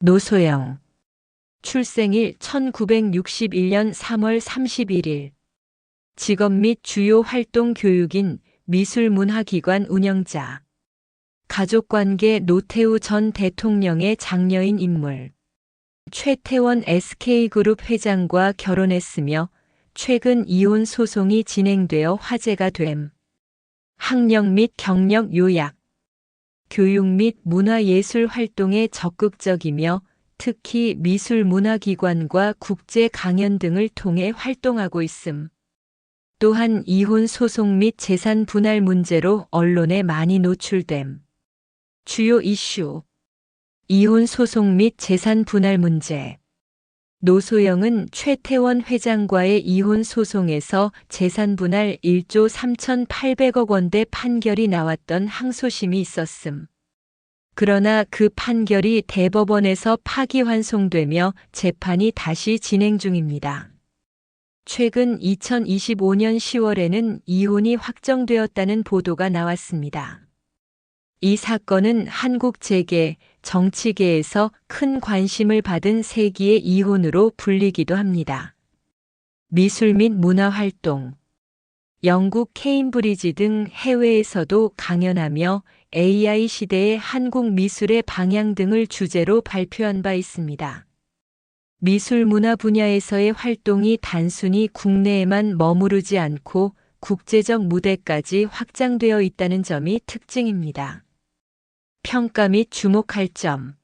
노소영. 출생일 1961년 3월 31일. 직업 및 주요 활동 교육인 미술문화기관 운영자. 가족관계 노태우 전 대통령의 장녀인 인물. 최태원 SK그룹 회장과 결혼했으며 최근 이혼 소송이 진행되어 화제가 됨. 학력 및 경력 요약. 교육 및 문화예술 활동에 적극적이며 특히 미술문화기관과 국제 강연 등을 통해 활동하고 있음. 또한 이혼 소송 및 재산 분할 문제로 언론에 많이 노출됨. 주요 이슈. 이혼 소송 및 재산 분할 문제. 노소영은 최태원 회장과의 이혼 소송에서 재산 분할 1조 3,800억 원대 판결이 나왔던 항소심이 있었음. 그러나 그 판결이 대법원에서 파기환송되며 재판이 다시 진행 중입니다. 최근 2025년 10월에는 이혼이 확정되었다는 보도가 나왔습니다. 이 사건은 한국 재계, 정치계에서 큰 관심을 받은 세기의 이혼으로 불리기도 합니다. 미술 및 문화활동. 영국 케임브리지 등 해외에서도 강연하며 AI 시대의 한국 미술의 방향 등을 주제로 발표한 바 있습니다. 미술 문화 분야에서의 활동이 단순히 국내에만 머무르지 않고 국제적 무대까지 확장되어 있다는 점이 특징입니다. 평가 및 주목할 점.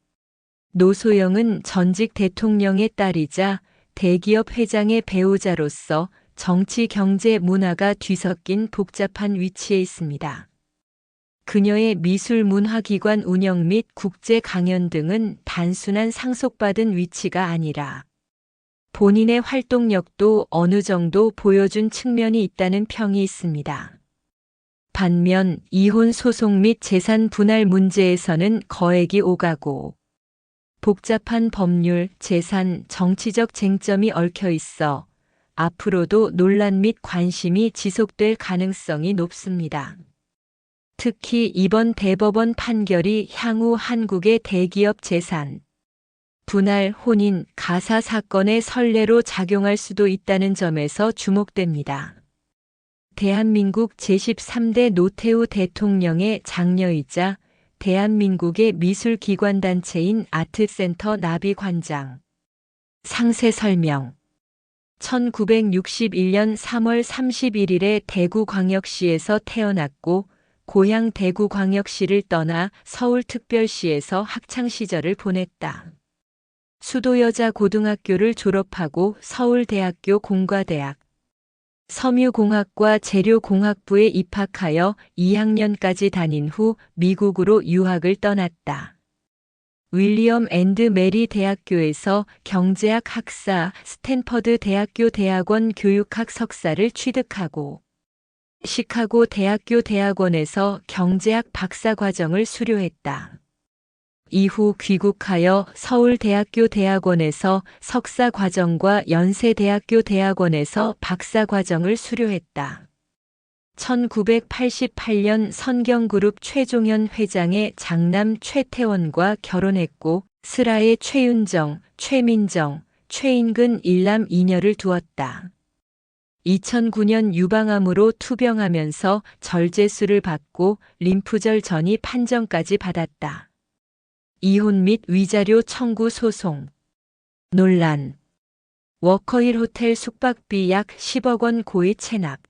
노소영은 전직 대통령의 딸이자 대기업 회장의 배우자로서 정치, 경제, 문화가 뒤섞인 복잡한 위치에 있습니다. 그녀의 미술 문화기관 운영 및 국제 강연 등은 단순한 상속받은 위치가 아니라 본인의 활동력도 어느 정도 보여준 측면이 있다는 평이 있습니다. 반면 이혼 소송 및 재산 분할 문제에서는 거액이 오가고 복잡한 법률, 재산, 정치적 쟁점이 얽혀 있어 앞으로도 논란 및 관심이 지속될 가능성이 높습니다. 특히 이번 대법원 판결이 향후 한국의 대기업 재산, 분할, 혼인, 가사 사건의 선례로 작용할 수도 있다는 점에서 주목됩니다. 대한민국 제13대 노태우 대통령의 장녀이자 대한민국의 미술기관단체인 아트센터 나비관장. 상세 설명. 1961년 3월 31일에 대구광역시에서 태어났고 고향 대구광역시를 떠나 서울특별시에서 학창시절을 보냈다. 수도여자고등학교를 졸업하고 서울대학교 공과대학, 섬유공학과 재료공학부에 입학하여 2학년까지 다닌 후 미국으로 유학을 떠났다. 윌리엄 앤드 메리 대학교에서 경제학 학사, 스탠퍼드 대학교 대학원 교육학 석사를 취득하고 시카고 대학교 대학원에서 경제학 박사과정을 수료했다. 이후 귀국하여 서울대학교 대학원에서 석사과정과 연세대학교 대학원에서 박사과정을 수료했다. 1988년 선경그룹 최종현 회장의 장남 최태원과 결혼했고 슬하에 최윤정, 최민정, 최인근 일남 이녀를 두었다. 2009년 유방암으로 투병하면서 절제술을 받고 림프절 전이 판정까지 받았다. 이혼 및 위자료 청구 소송. 논란. 워커힐 호텔 숙박비 약 10억 원 고의 체납.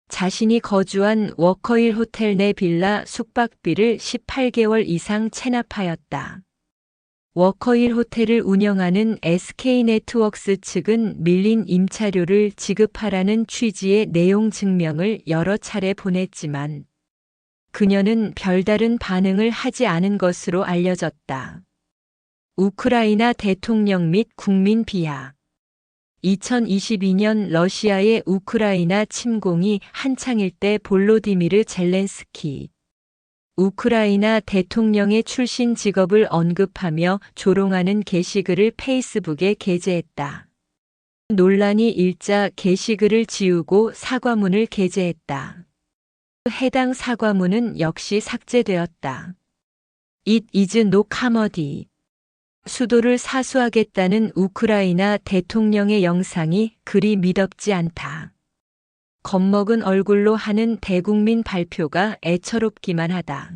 자신이 거주한 워커힐 호텔 내 빌라 숙박비를 18개월 이상 체납하였다. 워커힐 호텔을 운영하는 SK네트워크스 측은 밀린 임차료를 지급하라는 취지의 내용 증명을 여러 차례 보냈지만 그녀는 별다른 반응을 하지 않은 것으로 알려졌다. 우크라이나 대통령 및 국민 비하. 2022년 러시아의 우크라이나 침공이 한창일 때 볼로디미르 젤렌스키 우크라이나 대통령의 출신 직업을 언급하며 조롱하는 게시글을 페이스북에 게재했다. 논란이 일자 게시글을 지우고 사과문을 게재했다. 해당 사과문은 역시 삭제되었다. It is no comedy. 수도를 사수하겠다는 우크라이나 대통령의 영상이 그리 미덥지 않다. 겁먹은 얼굴로 하는 대국민 발표가 애처롭기만 하다.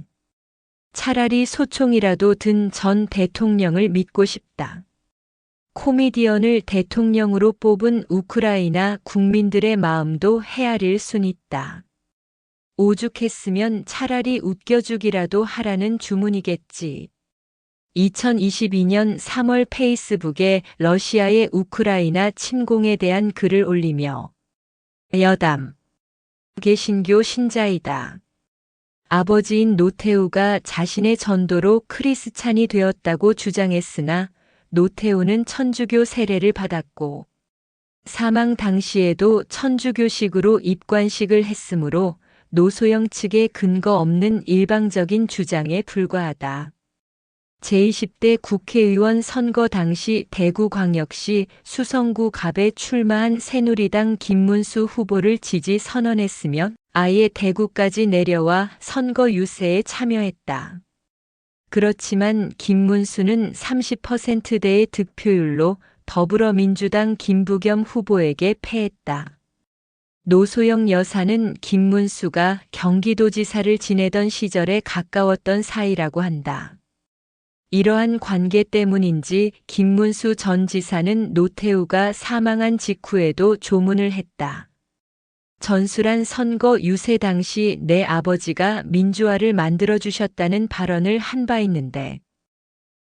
차라리 소총이라도 든 전 대통령을 믿고 싶다. 코미디언을 대통령으로 뽑은 우크라이나 국민들의 마음도 헤아릴 순 있다. 오죽했으면 차라리 웃겨주기라도 하라는 주문이겠지. 2022년 3월 페이스북에 러시아의 우크라이나 침공에 대한 글을 올리며 여담, 개신교 신자이다. 아버지인 노태우가 자신의 전도로 크리스찬이 되었다고 주장했으나 노태우는 천주교 세례를 받았고 사망 당시에도 천주교식으로 입관식을 했으므로 노소영 측의 근거 없는 일방적인 주장에 불과하다. 제20대 국회의원 선거 당시 대구광역시 수성구 갑에 출마한 새누리당 김문수 후보를 지지 선언했으며 아예 대구까지 내려와 선거 유세에 참여했다. 그렇지만 김문수는 30%대의 득표율로 더불어민주당 김부겸 후보에게 패했다. 노소영 여사는 김문수가 경기도지사를 지내던 시절에 가까웠던 사이라고 한다. 이러한 관계 때문인지 김문수 전 지사는 노태우가 사망한 직후에도 조문을 했다. 전술한 선거 유세 당시 내 아버지가 민주화를 만들어주셨다는 발언을 한 바 있는데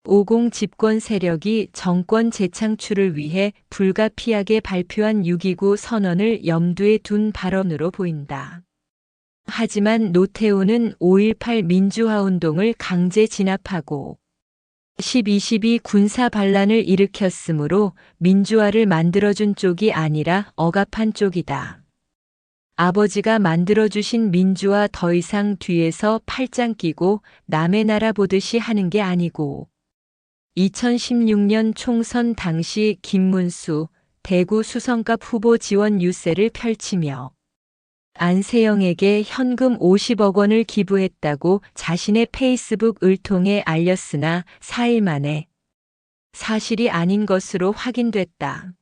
50 집권 세력이 정권 재창출을 위해 불가피하게 발표한 6.29 선언을 염두에 둔 발언으로 보인다. 하지만 노태우는 5.18 민주화운동을 강제 진압하고 12.12 군사 반란을 일으켰으므로 민주화를 만들어준 쪽이 아니라 억압한 쪽이다. 아버지가 만들어주신 민주화 더 이상 뒤에서 팔짱 끼고 남의 나라 보듯이 하는 게 아니고 2016년 총선 당시 김문수 대구 수성갑 후보 지원 유세를 펼치며 안세영에게 현금 50억 원을 기부했다고 자신의 페이스북을 통해 알렸으나 4일 만에 사실이 아닌 것으로 확인됐다.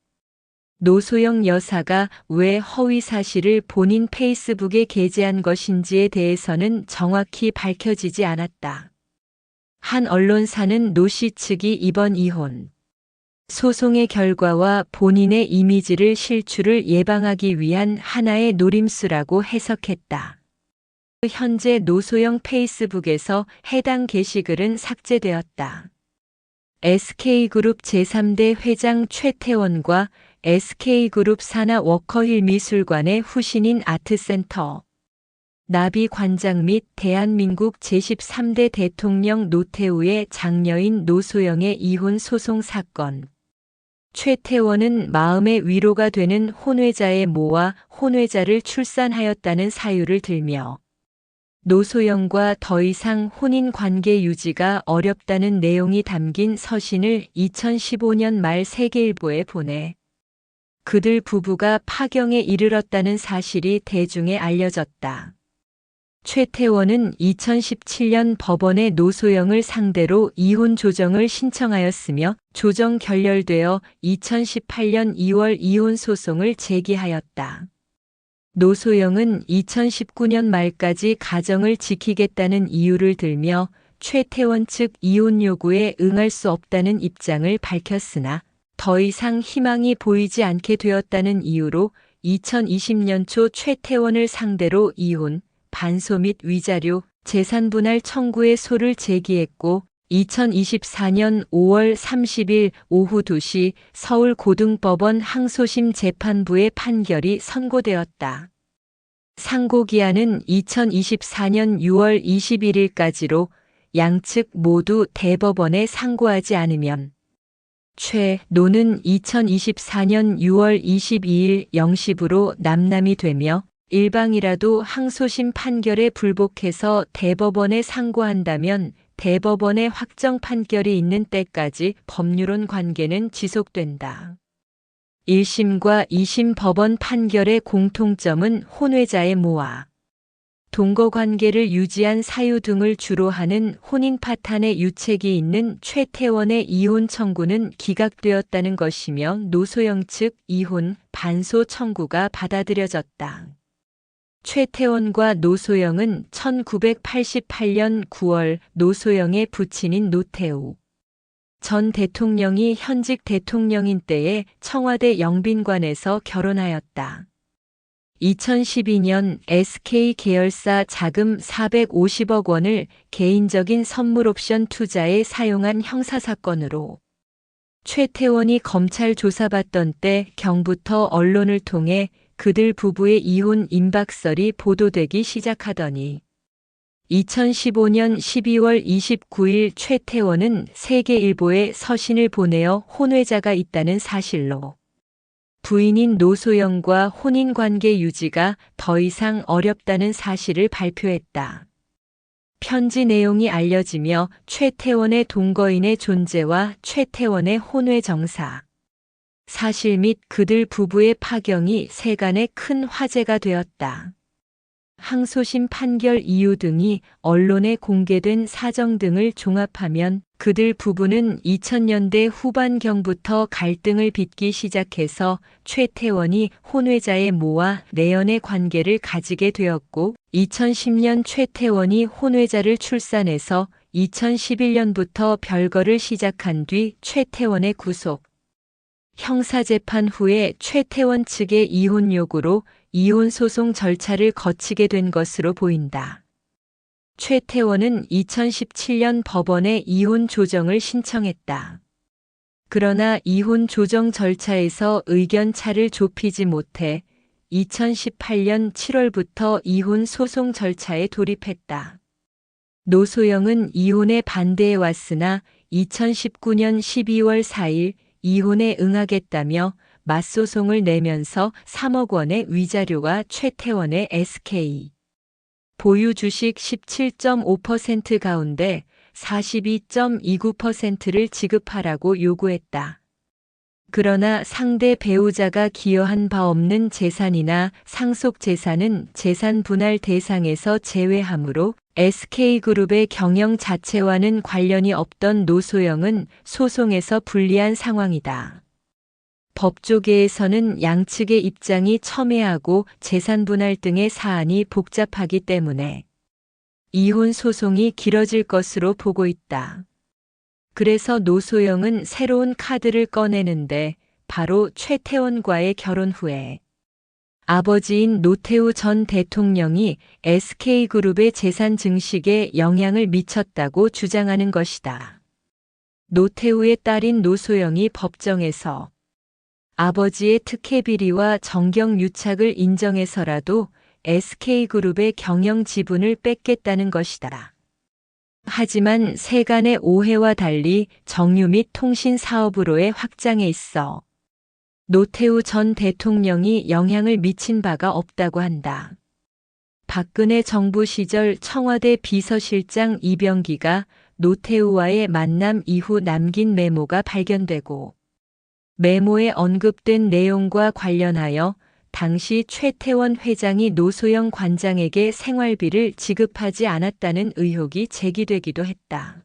노소영 여사가 왜 허위 사실을 본인 페이스북에 게재한 것인지에 대해서는 정확히 밝혀지지 않았다. 한 언론사는 노 씨 측이 이번 이혼 소송의 결과와 본인의 이미지를 실추를 예방하기 위한 하나의 노림수라고 해석했다. 현재 노소영 페이스북에서 해당 게시글은 삭제되었다. SK그룹 제3대 회장 최태원과 SK그룹 산하 워커힐 미술관의 후신인 아트센터 나비 관장 및 대한민국 제13대 대통령 노태우의 장녀인 노소영의 이혼 소송 사건. 최태원은 마음의 위로가 되는 혼외자의 모와 혼외자를 출산하였다는 사유를 들며 노소영과 더 이상 혼인 관계 유지가 어렵다는 내용이 담긴 서신을 2015년 말 세계일보에 보내 그들 부부가 파경에 이르렀다는 사실이 대중에 알려졌다. 최태원은 2017년 법원에 노소영을 상대로 이혼 조정을 신청하였으며 조정 결렬되어 2018년 2월 이혼 소송을 제기하였다. 노소영은 2019년 말까지 가정을 지키겠다는 이유를 들며 최태원 측 이혼 요구에 응할 수 없다는 입장을 밝혔으나 더 이상 희망이 보이지 않게 되었다는 이유로 2020년 초 최태원을 상대로 이혼, 반소 및 위자료, 재산분할 청구의 소를 제기했고 2024년 5월 30일 오후 2시 서울고등법원 항소심 재판부의 판결이 선고되었다. 상고기한은 2024년 6월 21일까지로 양측 모두 대법원에 상고하지 않으면 최노는 2024년 6월 22일 0시부로 남남이 되며 일방이라도 항소심 판결에 불복해서 대법원에 상고한다면 대법원의 확정 판결이 있는 때까지 법률혼 관계는 지속된다. 1심과 2심 법원 판결의 공통점은 혼외자의 모와 동거 관계를 유지한 사유 등을 주로 하는 혼인 파탄의 유책이 있는 최태원의 이혼 청구는 기각되었다는 것이며 노소영 측 이혼 반소 청구가 받아들여졌다. 최태원과 노소영은 1988년 9월 노소영의 부친인 노태우 전 대통령이 현직 대통령인 때에 청와대 영빈관에서 결혼하였다. 2012년 SK 계열사 자금 450억 원을 개인적인 선물 옵션 투자에 사용한 형사사건으로 최태원이 검찰 조사받던 때 경부터 언론을 통해 그들 부부의 이혼 임박설이 보도되기 시작하더니 2015년 12월 29일 최태원은 세계일보에 서신을 보내어 혼외자가 있다는 사실로 부인인 노소영과 혼인관계 유지가 더 이상 어렵다는 사실을 발표했다. 편지 내용이 알려지며 최태원의 동거인의 존재와 최태원의 혼외 정사, 사실 및 그들 부부의 파경이 세간에 큰 화제가 되었다. 항소심 판결 이유 등이 언론에 공개된 사정 등을 종합하면 그들 부부는 2000년대 후반경부터 갈등을 빚기 시작해서 최태원이 혼외자의 모와 내연의 관계를 가지게 되었고 2010년 최태원이 혼외자를 출산해서 2011년부터 별거를 시작한 뒤 최태원의 구속, 형사재판 후에 최태원 측의 이혼 요구로 이혼 소송 절차를 거치게 된 것으로 보인다. 최태원은 2017년 법원에 이혼 조정을 신청했다. 그러나 이혼 조정 절차에서 의견 차를 좁히지 못해 2018년 7월부터 이혼 소송 절차에 돌입했다. 노소영은 이혼에 반대해 왔으나 2019년 12월 4일 이혼에 응하겠다며 맞소송을 내면서 3억 원의 위자료와 최태원의 SK 보유 주식 17.5% 가운데 42.29%를 지급하라고 요구했다. 그러나 상대 배우자가 기여한 바 없는 재산이나 상속 재산은 재산 분할 대상에서 제외하므로 SK그룹의 경영 자체와는 관련이 없던 노소영은 소송에서 불리한 상황이다. 법조계에서는 양측의 입장이 첨예하고 재산 분할 등의 사안이 복잡하기 때문에 이혼 소송이 길어질 것으로 보고 있다. 그래서 노소영은 새로운 카드를 꺼내는데 바로 최태원과의 결혼 후에 아버지인 노태우 전 대통령이 SK그룹의 재산 증식에 영향을 미쳤다고 주장하는 것이다. 노태우의 딸인 노소영이 법정에서 아버지의 특혜 비리와 정경 유착을 인정해서라도 SK그룹의 경영 지분을 뺏겠다는 것이다. 하지만 세간의 오해와 달리 정유 및 통신 사업으로의 확장에 있어 노태우 전 대통령이 영향을 미친 바가 없다고 한다. 박근혜 정부 시절 청와대 비서실장 이병기가 노태우와의 만남 이후 남긴 메모가 발견되고 메모에 언급된 내용과 관련하여 당시 최태원 회장이 노소영 관장에게 생활비를 지급하지 않았다는 의혹이 제기되기도 했다.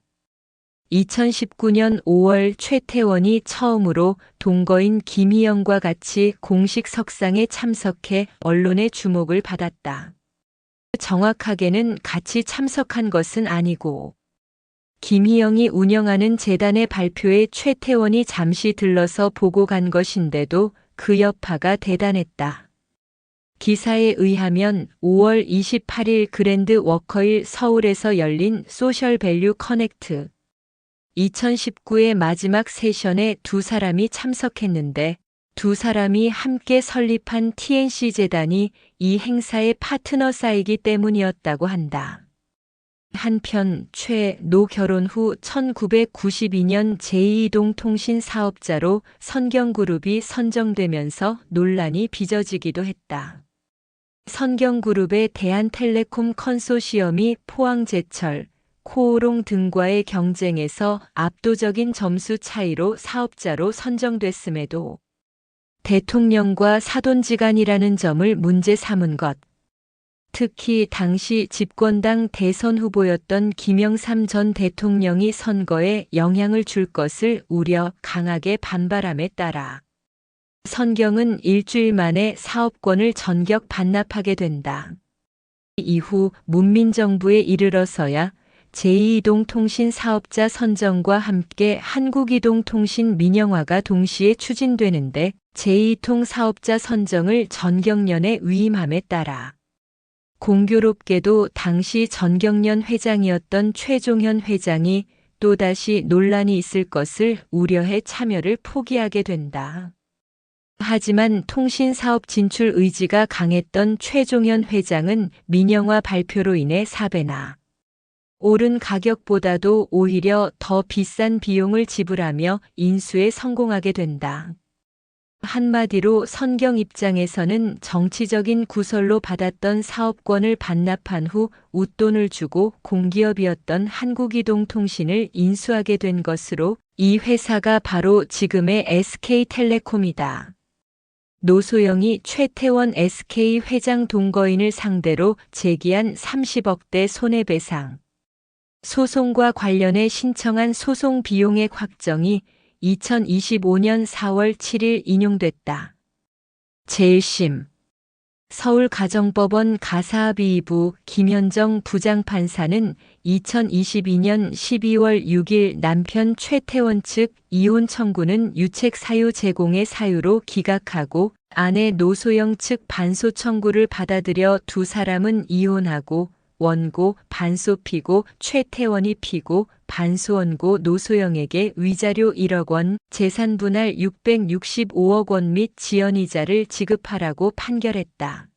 2019년 5월 최태원이 처음으로 동거인 김희영과 같이 공식 석상에 참석해 언론의 주목을 받았다. 정확하게는 같이 참석한 것은 아니고 김희영이 운영하는 재단의 발표에 최태원이 잠시 들러서 보고 간 것인데도 그 여파가 대단했다. 기사에 의하면 5월 28일 그랜드 워커힐 서울에서 열린 소셜밸류 커넥트 2019의 마지막 세션에 두 사람이 참석했는데 두 사람이 함께 설립한 TNC 재단이 이 행사의 파트너사이기 때문이었다고 한다. 한편 최.노 결혼 후 1992년 제2동 통신 사업자로 선경그룹이 선정되면서 논란이 빚어지기도 했다. 선경그룹의 대한텔레콤 컨소시엄이 포항제철, 코오롱 등과의 경쟁에서 압도적인 점수 차이로 사업자로 선정됐음에도 대통령과 사돈지간이라는 점을 문제 삼은 것. 특히 당시 집권당 대선 후보였던 김영삼 전 대통령이 선거에 영향을 줄 것을 우려 강하게 반발함에 따라 선경은 일주일 만에 사업권을 전격 반납하게 된다. 이후 문민정부에 이르러서야 제2이동통신 사업자 선정과 함께 한국이동통신 민영화가 동시에 추진되는데 제2통 사업자 선정을 전경련에 위임함에 따라 공교롭게도 당시 전경련 회장이었던 최종현 회장이 또다시 논란이 있을 것을 우려해 참여를 포기하게 된다. 하지만 통신사업 진출 의지가 강했던 최종현 회장은 민영화 발표로 인해 사배나 오른 가격보다도 오히려 더 비싼 비용을 지불하며 인수에 성공하게 된다. 한마디로 선경 입장에서는 정치적인 구설로 받았던 사업권을 반납한 후 웃돈을 주고 공기업이었던 한국이동통신을 인수하게 된 것으로 이 회사가 바로 지금의 SK텔레콤이다. 노소영이 최태원 SK 회장 동거인을 상대로 제기한 30억대 손해배상 소송과 관련해 신청한 소송 비용액 확정이 2025년 4월 7일 인용됐다. 제1심 서울가정법원 가사합의 2부 김현정 부장판사는 2022년 12월 6일 남편 최태원 측 이혼 청구는 유책 사유 제공의 사유로 기각하고 아내 노소영 측 반소 청구를 받아들여 두 사람은 이혼하고 원고, 반소 피고, 최태원이 피고, 반소 원고 노소영에게 위자료 1억 원, 재산 분할 665억 원 및 지연이자를 지급하라고 판결했다.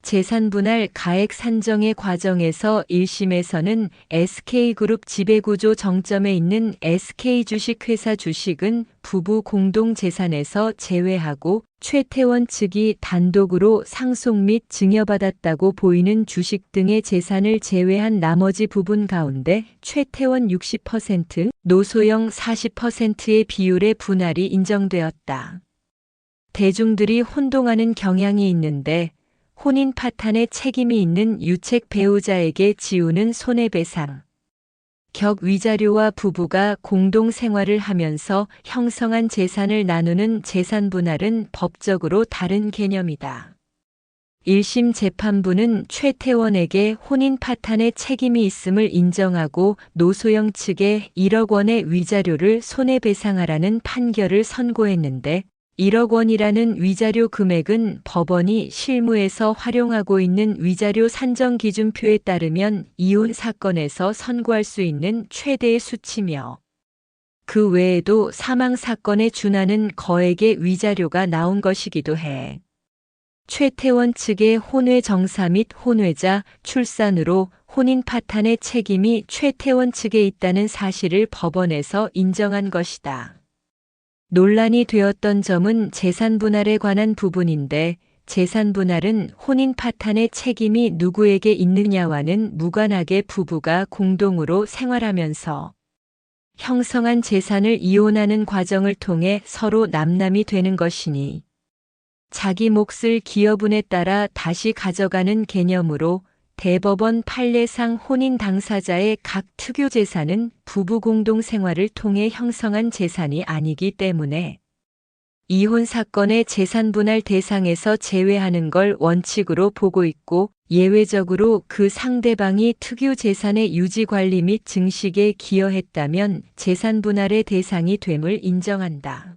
재산 분할 가액 산정의 과정에서 1심에서는 SK그룹 지배구조 정점에 있는 SK주식회사 주식은 부부 공동 재산에서 제외하고 최태원 측이 단독으로 상속 및 증여받았다고 보이는 주식 등의 재산을 제외한 나머지 부분 가운데 최태원 60%, 노소영 40%의 비율의 분할이 인정되었다. 대중들이 혼동하는 경향이 있는데 혼인 파탄에 책임이 있는 유책 배우자에게 지우는 손해배상, 격 위자료와 부부가 공동 생활을 하면서 형성한 재산을 나누는 재산 분할은 법적으로 다른 개념이다. 1심 재판부는 최태원에게 혼인 파탄에 책임이 있음을 인정하고 노소영 측에 1억 원의 위자료를 손해배상하라는 판결을 선고했는데 1억 원이라는 위자료 금액은 법원이 실무에서 활용하고 있는 위자료 산정 기준표에 따르면 이혼 사건에서 선고할 수 있는 최대의 수치며 그 외에도 사망 사건에 준하는 거액의 위자료가 나온 것이기도 해. 최태원 측의 혼외 정사 및 혼외자, 출산으로 혼인 파탄의 책임이 최태원 측에 있다는 사실을 법원에서 인정한 것이다. 논란이 되었던 점은 재산 분할에 관한 부분인데 재산 분할은 혼인 파탄의 책임이 누구에게 있느냐와는 무관하게 부부가 공동으로 생활하면서 형성한 재산을 이혼하는 과정을 통해 서로 남남이 되는 것이니 자기 몫을 기여분에 따라 다시 가져가는 개념으로 대법원 판례상 혼인 당사자의 각 특유 재산은 부부 공동 생활을 통해 형성한 재산이 아니기 때문에 이혼 사건의 재산 분할 대상에서 제외하는 걸 원칙으로 보고 있고 예외적으로 그 상대방이 특유 재산의 유지 관리 및 증식에 기여했다면 재산 분할의 대상이 됨을 인정한다.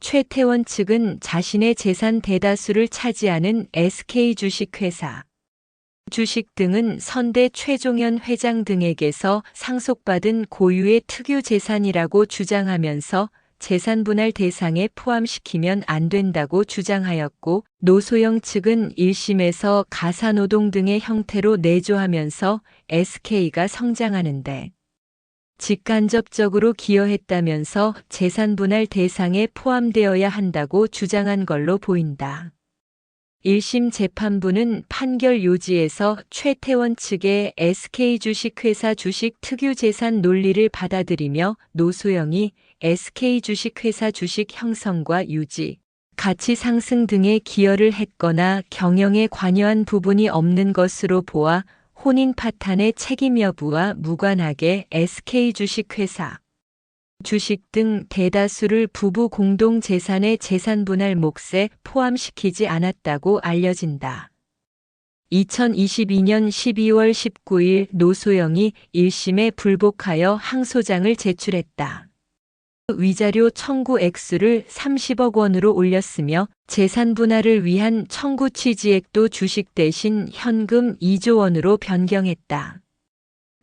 최태원 측은 자신의 재산 대다수를 차지하는 SK주식회사 주식 등은 선대 최종현 회장 등에게서 상속받은 고유의 특유 재산이라고 주장하면서 재산 분할 대상에 포함시키면 안 된다고 주장하였고 노소영 측은 1심에서 가사노동 등의 형태로 내조하면서 SK가 성장하는데 직간접적으로 기여했다면서 재산 분할 대상에 포함되어야 한다고 주장한 걸로 보인다. 1심 재판부는 판결 요지에서 최태원 측의 SK주식회사 주식 특유재산 논리를 받아들이며 노소영이 SK주식회사 주식 형성과 유지, 가치 상승 등에 기여를 했거나 경영에 관여한 부분이 없는 것으로 보아 혼인 파탄의 책임 여부와 무관하게 SK 주식회사 주식 등 대다수를 부부 공동 재산의 재산 분할 몫에 포함시키지 않았다고 알려진다. 2022년 12월 19일 노소영이 1심에 불복하여 항소장을 제출했다. 위자료 청구 액수를 30억 원으로 올렸으며 재산 분할을 위한 청구 취지액도 주식 대신 현금 2조 원으로 변경했다.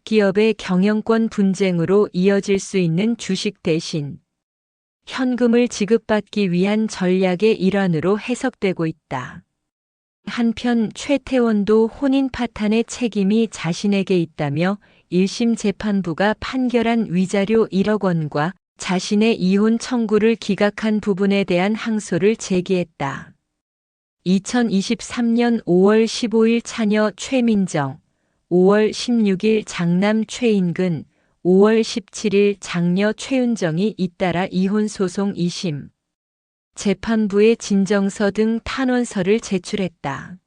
기업의 경영권 분쟁으로 이어질 수 있는 주식 대신 현금을 지급받기 위한 전략의 일환으로 해석되고 있다. 한편 최태원도 혼인 파탄의 책임이 자신에게 있다며 1심 재판부가 판결한 위자료 1억 원과 자신의 이혼 청구를 기각한 부분에 대한 항소를 제기했다. 2023년 5월 15일 차녀 최민정, 5월 16일 장남 최인근, 5월 17일 장녀 최은정이 잇따라 이혼소송 2심 재판부에 진정서 등 탄원서를 제출했다.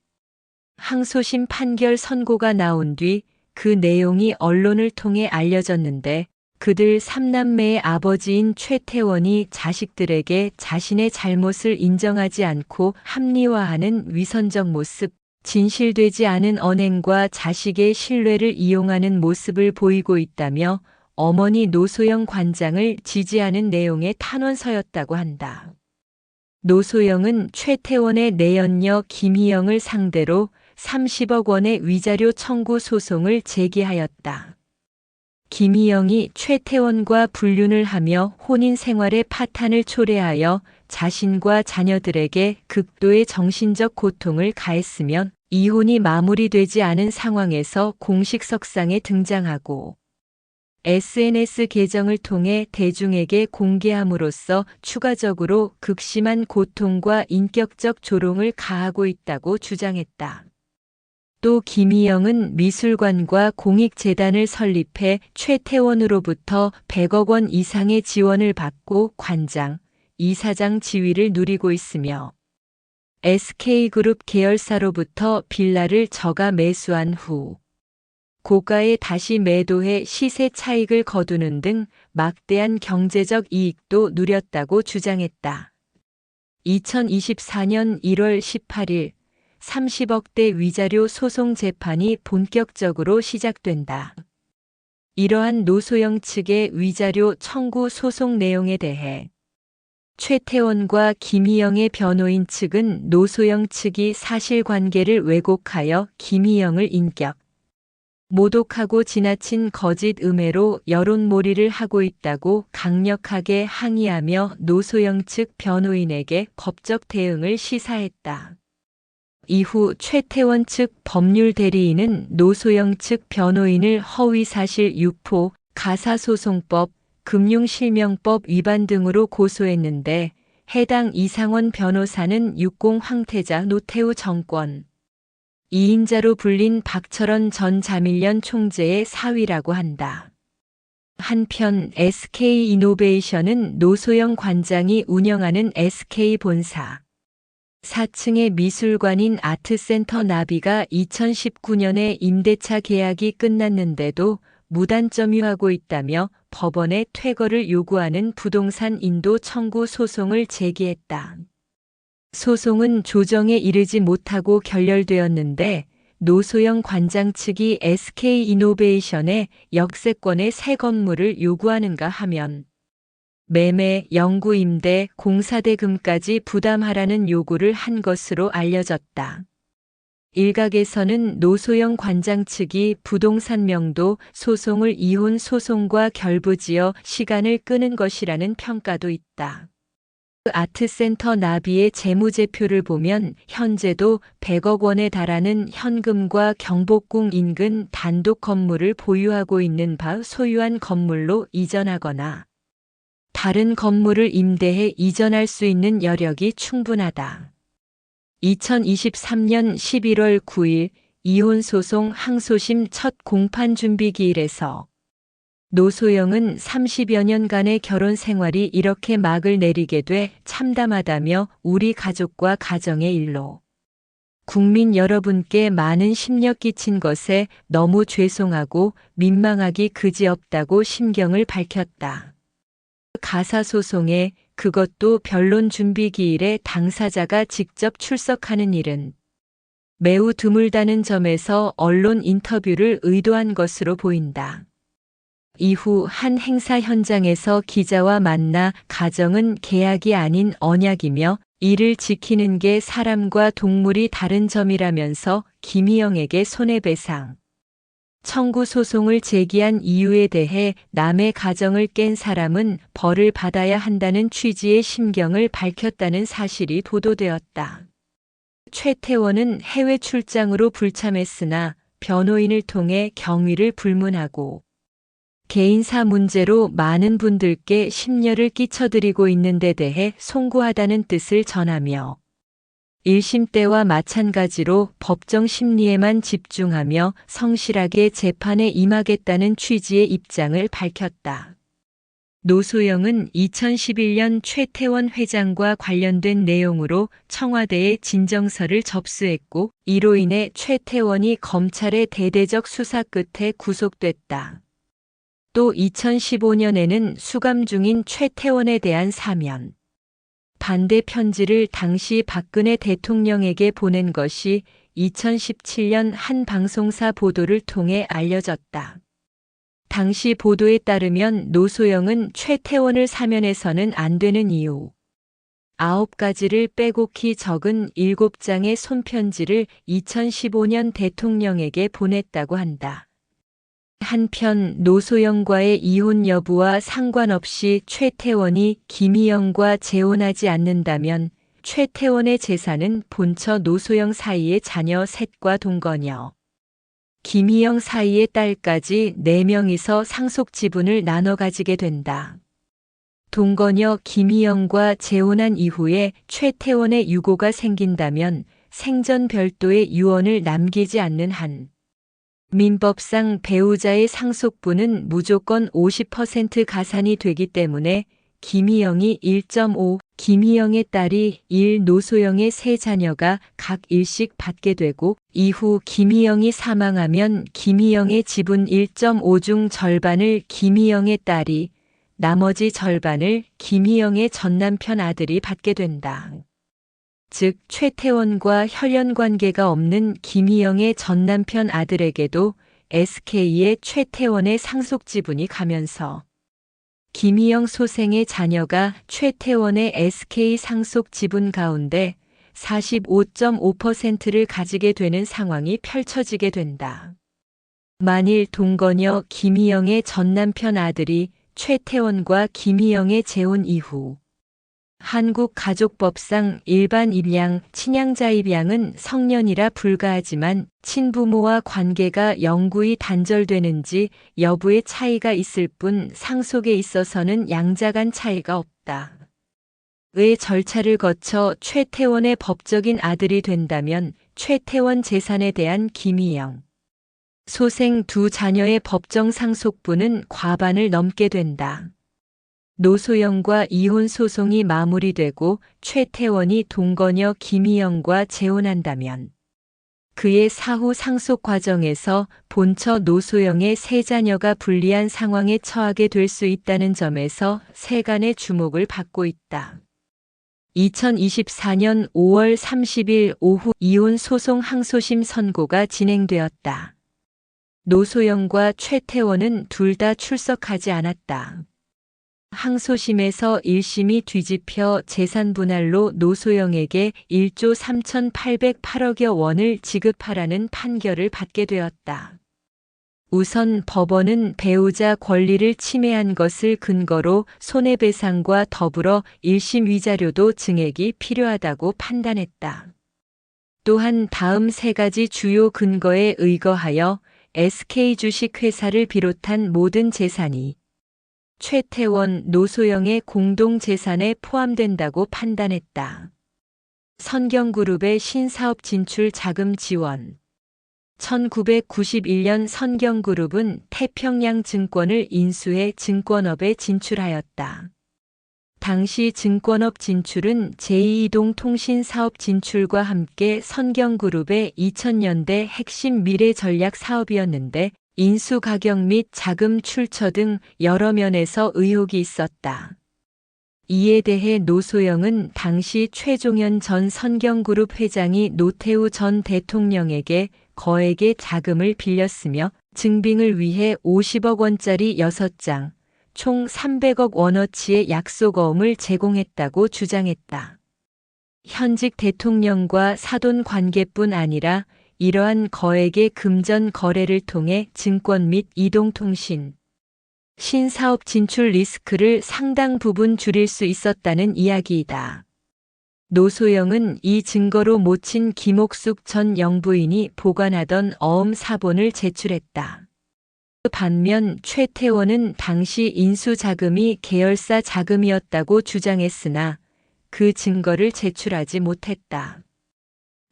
항소심 판결 선고가 나온 뒤 그 내용이 언론을 통해 알려졌는데 그들 3남매의 아버지인 최태원이 자식들에게 자신의 잘못을 인정하지 않고 합리화하는 위선적 모습, 진실되지 않은 언행과 자식의 신뢰를 이용하는 모습을 보이고 있다며 어머니 노소영 관장을 지지하는 내용의 탄원서였다고 한다. 노소영은 최태원의 내연녀 김희영을 상대로 30억 원의 위자료 청구 소송을 제기하였다. 김희영이 최태원과 불륜을 하며 혼인 생활의 파탄을 초래하여 자신과 자녀들에게 극도의 정신적 고통을 가했으면 이혼이 마무리되지 않은 상황에서 공식 석상에 등장하고 SNS 계정을 통해 대중에게 공개함으로써 추가적으로 극심한 고통과 인격적 조롱을 가하고 있다고 주장했다. 또 김희영은 미술관과 공익재단을 설립해 최태원으로부터 100억 원 이상의 지원을 받고 관장, 이사장 지위를 누리고 있으며 SK그룹 계열사로부터 빌라를 저가 매수한 후 고가에 다시 매도해 시세 차익을 거두는 등 막대한 경제적 이익도 누렸다고 주장했다. 2024년 1월 18일 30억대 위자료 소송 재판이 본격적으로 시작된다. 이러한 노소영 측의 위자료 청구 소송 내용에 대해 최태원과 김희영의 변호인 측은 노소영 측이 사실관계를 왜곡하여 김희영을 인격, 모독하고 지나친 거짓 음해로 여론몰이를 하고 있다고 강력하게 항의하며 노소영 측 변호인에게 법적 대응을 시사했다. 이후 최태원 측 법률 대리인은 노소영 측 변호인을 허위사실 유포, 가사소송법, 금융실명법 위반 등으로 고소했는데 해당 이상원 변호사는 육공 황태자 노태우 정권 2인자로 불린 박철원 전 자밀련 총재의 사위라고 한다. 한편 SK이노베이션은 노소영 관장이 운영하는 SK본사 4층의 미술관인 아트센터 나비가 2019년에 임대차 계약이 끝났는데도 무단점유하고 있다며 법원에 퇴거를 요구하는 부동산 인도 청구 소송을 제기했다. 소송은 조정에 이르지 못하고 결렬되었는데 노소영 관장 측이 SK이노베이션에 역세권의 새 건물을 요구하는가 하면 매매, 영구 임대, 공사대금까지 부담하라는 요구를 한 것으로 알려졌다. 일각에서는 노소영 관장 측이 부동산 명도 소송을 이혼 소송과 결부지어 시간을 끄는 것이라는 평가도 있다. 아트센터 나비의 재무제표를 보면 현재도 100억 원에 달하는 현금과 경복궁 인근 단독 건물을 보유하고 있는 바 소유한 건물로 이전하거나 다른 건물을 임대해 이전할 수 있는 여력이 충분하다. 2023년 11월 9일 이혼소송 항소심 첫 공판 준비 기일에서 노소영은 30여 년간의 결혼 생활이 이렇게 막을 내리게 돼 참담하다며 우리 가족과 가정의 일로 국민 여러분께 많은 심려 끼친 것에 너무 죄송하고 민망하기 그지없다고 심경을 밝혔다. 가사소송에 그것도 변론 준비 기일에 당사자가 직접 출석하는 일은 매우 드물다는 점에서 언론 인터뷰를 의도한 것으로 보인다. 이후 한 행사 현장에서 기자와 만나 가정은 계약이 아닌 언약이며 이를 지키는 게 사람과 동물이 다른 점이라면서 김희영에게 손해배상 청구 소송을 제기한 이유에 대해 남의 가정을 깬 사람은 벌을 받아야 한다는 취지의 심경을 밝혔다는 사실이 보도되었다. 최태원은 해외 출장으로 불참했으나 변호인을 통해 경위를 불문하고 개인사 문제로 많은 분들께 심려를 끼쳐드리고 있는 데 대해 송구하다는 뜻을 전하며 1심 때와 마찬가지로 법정 심리에만 집중하며 성실하게 재판에 임하겠다는 취지의 입장을 밝혔다. 노소영은 2011년 최태원 회장과 관련된 내용으로 청와대에 진정서를 접수했고 이로 인해 최태원이 검찰의 대대적 수사 끝에 구속됐다. 또 2015년에는 수감 중인 최태원에 대한 사면 반대 편지를 당시 박근혜 대통령에게 보낸 것이 2017년 한 방송사 보도를 통해 알려졌다. 당시 보도에 따르면 노소영은 최태원을 사면해서는 안 되는 이유 9가지를 빼곡히 적은 7장의 손편지를 2015년 대통령에게 보냈다고 한다. 한편 노소영과의 이혼 여부와 상관없이 최태원이 김희영과 재혼하지 않는다면 최태원의 재산은 본처 노소영 사이의 자녀 셋과 동거녀 김희영 사이의 딸까지 4명이서 상속 지분을 나눠 가지게 된다. 동거녀 김희영과 재혼한 이후에 최태원의 유고가 생긴다면 생전 별도의 유언을 남기지 않는 한 민법상 배우자의 상속분은 무조건 50% 가산이 되기 때문에 김희영이 1.5, 김희영의 딸이 1, 노소영의 3자녀가 각 1씩 받게 되고 이후 김희영이 사망하면 김희영의 지분 1.5 중 절반을 김희영의 딸이 나머지 절반을 김희영의 전남편 아들이 받게 된다. 즉 최태원과 혈연 관계가 없는 김희영의 전남편 아들에게도 SK의 최태원의 상속 지분이 가면서 김희영 소생의 자녀가 최태원의 SK 상속 지분 가운데 45.5%를 가지게 되는 상황이 펼쳐지게 된다. 만일 동거녀 김희영의 전남편 아들이 최태원과 김희영의 재혼 이후 한국가족법상 일반 입양, 친양자 입양은 성년이라 불가하지만 친부모와 관계가 영구히 단절되는지 여부의 차이가 있을 뿐 상속에 있어서는 양자 간 차이가 없다. 의 절차를 거쳐 최태원의 법적인 아들이 된다면 최태원 재산에 대한 김희영 소생 2자녀의 법정 상속분은 과반을 넘게 된다. 노소영과 이혼 소송이 마무리되고 최태원이 동거녀 김희영과 재혼한다면 그의 사후 상속 과정에서 본처 노소영의 3자녀가 불리한 상황에 처하게 될 수 있다는 점에서 세간의 주목을 받고 있다. 2024년 5월 30일 오후 이혼 소송 항소심 선고가 진행되었다. 노소영과 최태원은 둘 다 출석하지 않았다. 항소심에서 1심이 뒤집혀 재산분할로 노소영에게 1조 3,808억여 원을 지급하라는 판결을 받게 되었다. 우선 법원은 배우자 권리를 침해한 것을 근거로 손해배상과 더불어 1심 위자료도 증액이 필요하다고 판단했다. 또한 다음 3가지 주요 근거에 의거하여 SK주식회사를 비롯한 모든 재산이 최태원, 노소영의 공동재산에 포함된다고 판단했다. 선경그룹의 신사업 진출 자금 지원 1991년 선경그룹은 태평양 증권을 인수해 증권업에 진출하였다. 당시 증권업 진출은 제2이동통신 사업 진출과 함께 선경그룹의 2000년대 핵심 미래 전략 사업이었는데 인수 가격 및 자금 출처 등 여러 면에서 의혹이 있었다. 이에 대해 노소영은 당시 최종현 전 선경그룹 회장이 노태우 전 대통령에게 거액의 자금을 빌렸으며 증빙을 위해 50억 원짜리 6장, 총 300억 원어치의 약속어음을 제공했다고 주장했다. 현직 대통령과 사돈 관계뿐 아니라 이러한 거액의 금전 거래를 통해 증권 및 이동통신, 신사업 진출 리스크를 상당 부분 줄일 수 있었다는 이야기이다. 노소영은 이 증거로 모친 김옥숙 전 영부인이 보관하던 어음 사본을 제출했다. 반면 최태원은 당시 인수 자금이 계열사 자금이었다고 주장했으나 그 증거를 제출하지 못했다.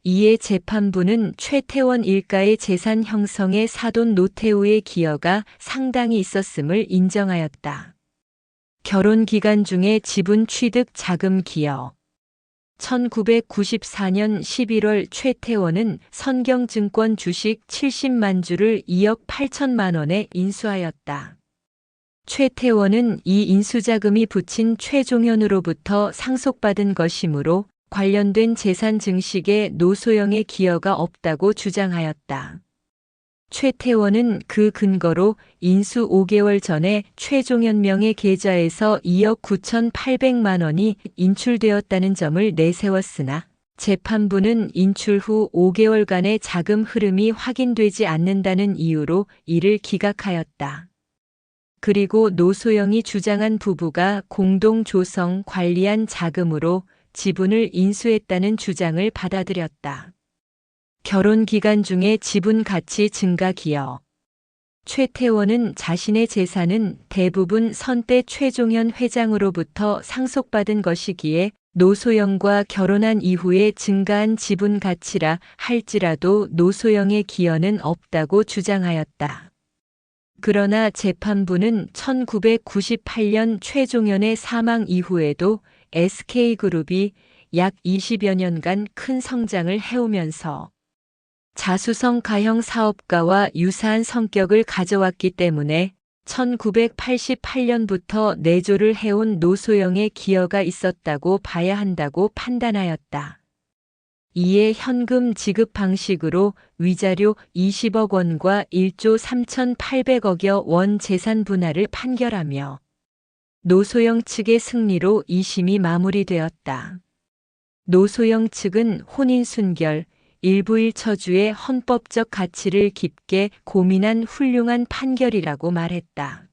이에 재판부는 최태원 일가의 재산 형성에 사돈 노태우의 기여가 상당히 있었음을 인정하였다. 결혼 기간 중에 지분 취득 자금 기여. 1994년 11월 최태원은 선경증권 주식 70만 주를 2억 8천만 원에 인수하였다. 최태원은 이 인수자금이 부친 최종현으로부터 상속받은 것이므로 관련된 재산 증식에 노소영의 기여가 없다고 주장하였다. 최태원은 그 근거로 인수 5개월 전에 최종현 명의 계좌에서 2억 9,800만 원이 인출되었다는 점을 내세웠으나 재판부는 인출 후 5개월간의 자금 흐름이 확인되지 않는다는 이유로 이를 기각하였다. 그리고 노소영이 주장한 부부가 공동 조성 관리한 자금으로 지분을 인수했다는 주장을 받아들였다. 결혼 기간 중에 지분 가치 증가 기여. 최태원은 자신의 재산은 대부분 선대 최종현 회장으로부터 상속받은 것이기에 노소영과 결혼한 이후에 증가한 지분 가치라 할지라도 노소영의 기여는 없다고 주장하였다. 그러나 재판부는 1998년 최종현의 사망 이후에도 SK그룹이 약 20여 년간 큰 성장을 해오면서 자수성 가형 사업가와 유사한 성격을 가져왔기 때문에 1988년부터 내조를 해온 노소영의 기여가 있었다고 봐야 한다고 판단하였다. 이에 현금 지급 방식으로 위자료 20억 원과 1조 3,800억여 원 재산 분할을 판결하며 노소영 측의 승리로 2심이 마무리되었다. 노소영 측은 혼인 순결, 일부일처주의 헌법적 가치를 깊게 고민한 훌륭한 판결이라고 말했다.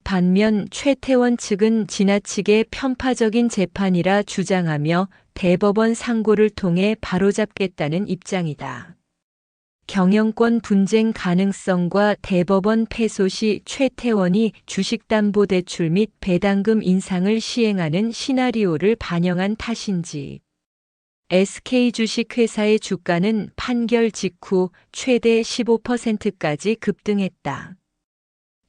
반면 최태원 측은 지나치게 편파적인 재판이라 주장하며 대법원 상고를 통해 바로잡겠다는 입장이다. 경영권 분쟁 가능성과 대법원 패소 시 최태원이 주식담보대출 및 배당금 인상을 시행하는 시나리오를 반영한 탓인지 SK 주식회사의 주가는 판결 직후 최대 15%까지 급등했다.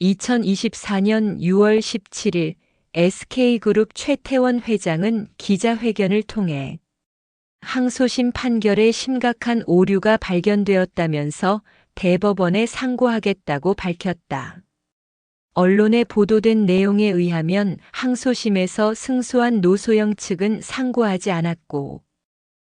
2024년 6월 17일 SK그룹 최태원 회장은 기자회견을 통해 항소심 판결에 심각한 오류가 발견되었다면서 대법원에 상고하겠다고 밝혔다. 언론에 보도된 내용에 의하면 항소심에서 승소한 노소영 측은 상고하지 않았고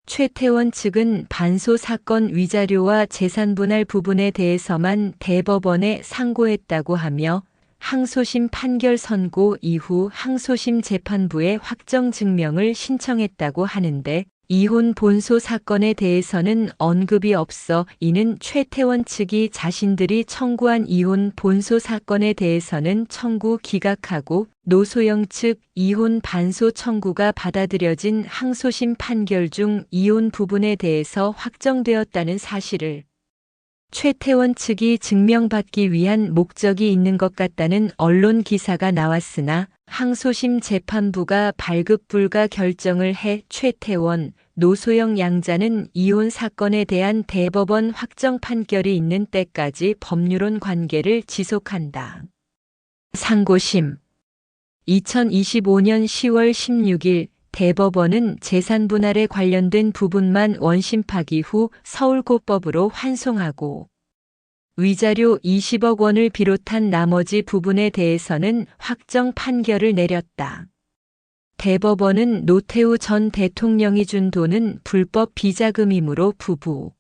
최태원 측은 반소 사건 위자료와 재산 분할 부분에 대해서만 대법원에 상고했다고 하며 항소심 판결 선고 이후 항소심 재판부에 확정 증명을 신청했다고 하는데 이혼 본소 사건에 대해서는 언급이 없어 이는 최태원 측이 자신들이 청구한 이혼 본소 사건에 대해서는 청구 기각하고 노소영 측 이혼 반소 청구가 받아들여진 항소심 판결 중 이혼 부분에 대해서 확정되었다는 사실을 최태원 측이 증명받기 위한 목적이 있는 것 같다는 언론 기사가 나왔으나 항소심 재판부가 발급불가 결정을 해 최태원, 노소영 양자는 이혼 사건에 대한 대법원 확정 판결이 있는 때까지 법률론 관계를 지속한다. 상고심 2025년 10월 16일 대법원은 재산분할에 관련된 부분만 원심 파기 후 서울고법으로 환송하고 위자료 20억 원을 비롯한 나머지 부분에 대해서는 확정 판결을 내렸다. 대법원은 노태우 전 대통령이 준 돈은 불법 비자금이므로 부부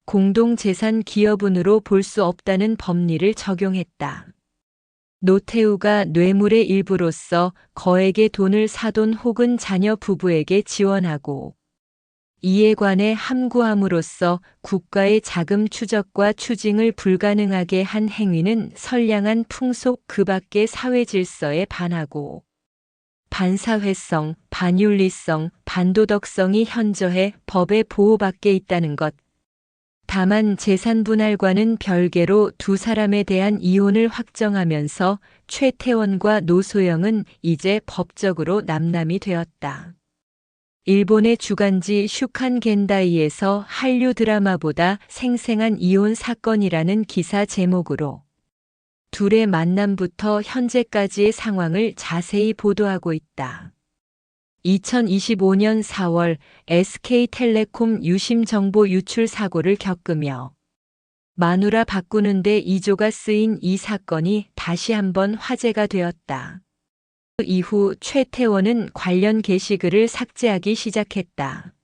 공동재산 기여분으로 볼 수 없다는 법리를 적용했다. 노태우가 뇌물의 일부로서 거액의 돈을 사돈 혹은 자녀 부부에게 지원하고 이에 관해 함구함으로써 국가의 자금 추적과 추징을 불가능하게 한 행위는 선량한 풍속 그 밖의 사회 질서에 반하고 반사회성, 반윤리성, 반도덕성이 현저해 법의 보호받게 있다는 것. 다만 재산분할과는 별개로 두 사람에 대한 이혼을 확정하면서 최태원과 노소영은 이제 법적으로 남남이 되었다. 일본의 주간지 슈칸 겐다이에서 한류 드라마보다 생생한 이혼 사건이라는 기사 제목으로 둘의 만남부터 현재까지의 상황을 자세히 보도하고 있다. 2025년 4월 SK텔레콤 유심 정보 유출 사고를 겪으며 마누라 바꾸는데 2조가 쓰인 이 사건이 다시 한번 화제가 되었다. 그 이후 최태원은 관련 게시글을 삭제하기 시작했다.